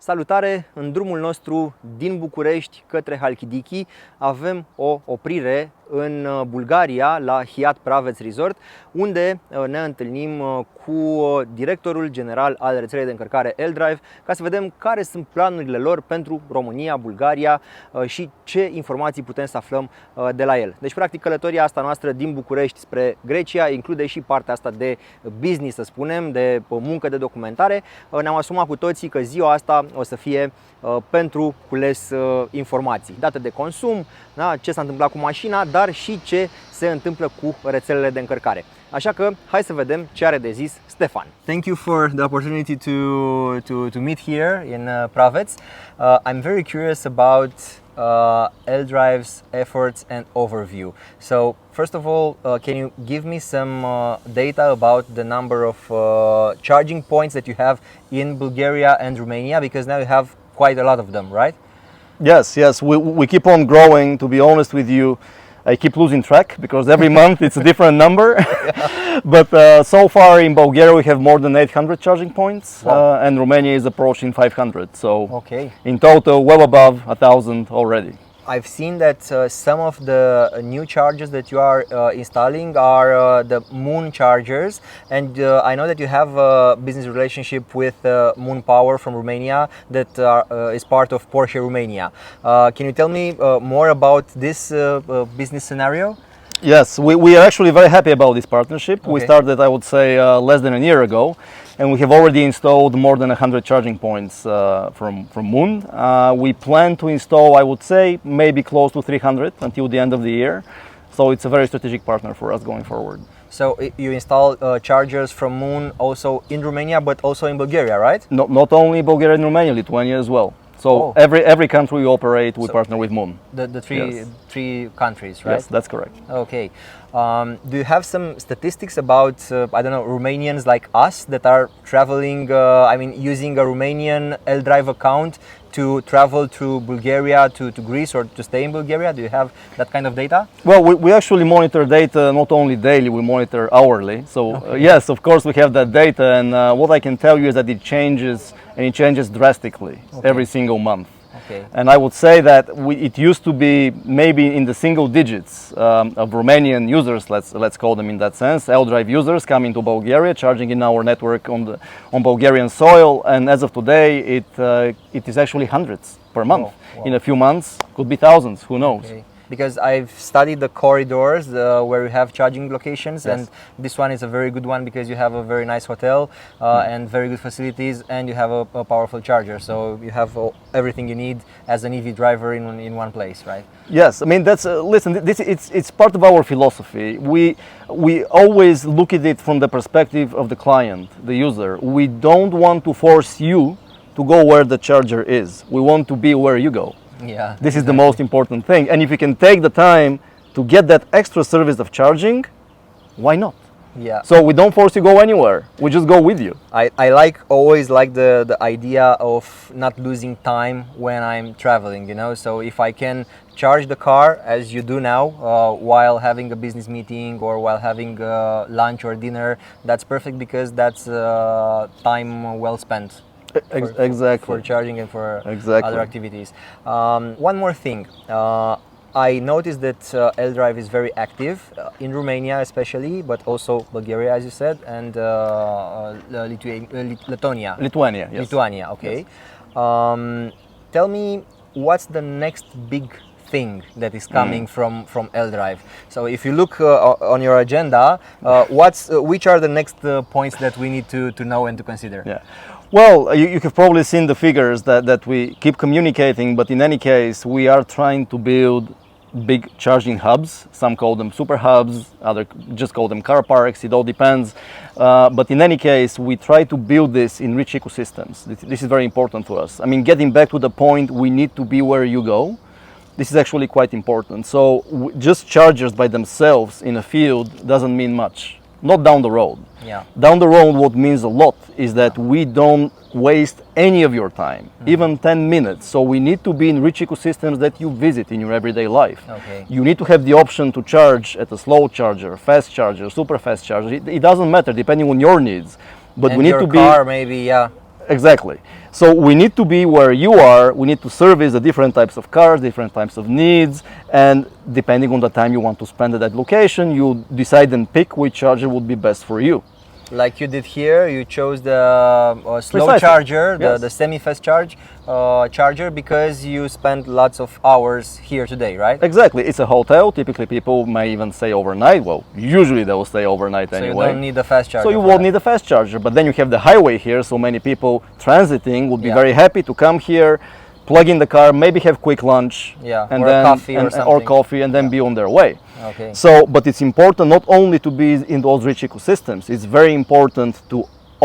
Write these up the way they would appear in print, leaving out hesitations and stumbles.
Salutare! În drumul nostru din București către Halkidiki avem o oprire în Bulgaria, la Hiat Praveț Resort, unde ne întâlnim cu directorul general al rețelei de încărcare Eldrive ca să vedem care sunt planurile lor pentru România, Bulgaria și ce informații putem să aflăm de la el. Deci, practic, călătoria asta noastră din București spre Grecia include și partea asta de business, să spunem, de muncă de documentare. Ne-am asumat cu toții că ziua asta o să fie pentru cules informații, date de consum, da, ce s-a întâmplat cu mașina, dar și ce se întâmplă cu rețelele de încărcare. Așa că hai să vedem ce are de zis Stefan. Thank you for the opportunity to meet here in Praveț. I'm very curious about Eldrive's efforts and overview. So first of all, can you give me some data about the number of charging points that you have in Bulgaria and Romania, because now you have quite a lot of them, right? Yes, we keep on growing. To be honest with you, I keep losing track because every month it's a different number. But so far in Bulgaria we have more than 800 charging points. Wow. And Romania is approaching 500. So Okay. in total, well above 1,000 already. I've seen that some of the new chargers that you are installing are the MOON chargers, and I know that you have a business relationship with MOON Power from Romania that is part of Porsche Romania. Can you tell me more about this business scenario? Yes, we are actually very happy about this partnership. Okay. We started, I would say, less than a year ago, and we have already installed more than 100 charging points from MOON. We plan to install, I would say, maybe close to 300 until the end of the year. So it's a very strategic partner for us going forward. So you install chargers from MOON also in Romania, but also in Bulgaria, right? Not only Bulgaria and Romania, Lithuania as well. So every country we operate, we partner with MOON. The Yes. three countries, right? Yes, that's correct. Okay. Do you have some statistics about, I don't know, Romanians like us that are traveling, using a Romanian Eldrive account to travel to Bulgaria, to Greece, or to stay in Bulgaria? Do you have that kind of data? Well, we actually monitor data not only daily, we monitor hourly. So yes, of course we have that data, and what I can tell you is that it changes, and it changes drastically every single month. Okay. And I would say that it used to be maybe in the single digits of Romanian users, let's call them in that sense, Eldrive users coming to Bulgaria, charging in our network on Bulgarian soil. And as of today, it is actually hundreds per month. Wow. In a few months, could be thousands. Who knows? Okay. Because I've studied the corridors where you have charging locations, Yes. and this one is a very good one because you have a very nice hotel and very good facilities, and you have a powerful charger, so you have everything you need as an EV driver in one place, right? Yes, I mean that's listen. It's part of our philosophy. We always look at it from the perspective of the client, the user. We don't want to force you to go where the charger is. We want to be where you go. Yeah. This is the most important thing. And if you can take the time to get that extra service of charging, why not? Yeah. So we don't force you to go anywhere. We just go with you. I always like the idea of not losing time when I'm traveling, you know. So if I can charge the car as you do now while having a business meeting or while having lunch or dinner, that's perfect because that's time well spent. Exactly. For charging and for Exactly. other activities. One more thing. I noticed that Eldrive is very active in Romania especially, but also Bulgaria, as you said, and Lituania. Lithuania, yes. Lituania, okay. Yes. Tell me, what's the next big thing that is coming from Eldrive? So if you look on your agenda, which are the next points that we need to know and to consider? Yeah. Well, you have probably seen the figures that we keep communicating, but in any case, we are trying to build big charging hubs. Some call them super hubs, others just call them car parks. It all depends. But in any case, we try to build this in rich ecosystems. This is very important to us. I mean, getting back to the point, we need to be where you go. This is actually quite important. So just chargers by themselves in a field doesn't mean much. Not down the road. Yeah. Down the road, what means a lot is that we don't waste any of your time, even 10 minutes. So we need to be in rich ecosystems that you visit in your everyday life. Okay. You need to have the option to charge at a slow charger, fast charger, super fast charger. It doesn't matter depending on your needs. But And we need your to be car maybe, yeah. Exactly. So we need to be where you are. We need to service the different types of cars, different types of needs, and depending on the time you want to spend at that location, you decide and pick which charger would be best for you. Like you did here, you chose the slow Precisely. charger, Yes. the semi-fast charger, because you spent lots of hours here today, right? Exactly. It's a hotel. Typically, people may even stay overnight. Well, usually they will stay overnight So anyway. you don't need a fast charger. So you for won't that. need a fast charger. But then you have the highway here, so many people transiting would be Yeah. very happy to come here, plug in the car, maybe have quick lunch, Yeah, and or a then coffee or or something. coffee, and then be on their way. Okay. So, but it's important not only to be in those rich ecosystems. It's very important to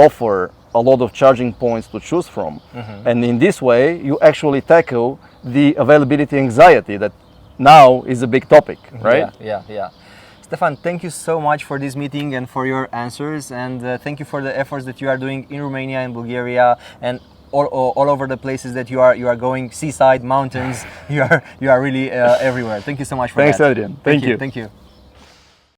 offer a lot of charging points to choose from, and in this way, you actually tackle the availability anxiety that now is a big topic, right? Yeah. Stefan, thank you so much for this meeting and for your answers, and thank you for the efforts that you are doing in Romania and Bulgaria and all over the places that you are going, seaside, mountains. You are really everywhere. Thank you so much for Thanks, that. Adrian. Thank you. Thank you.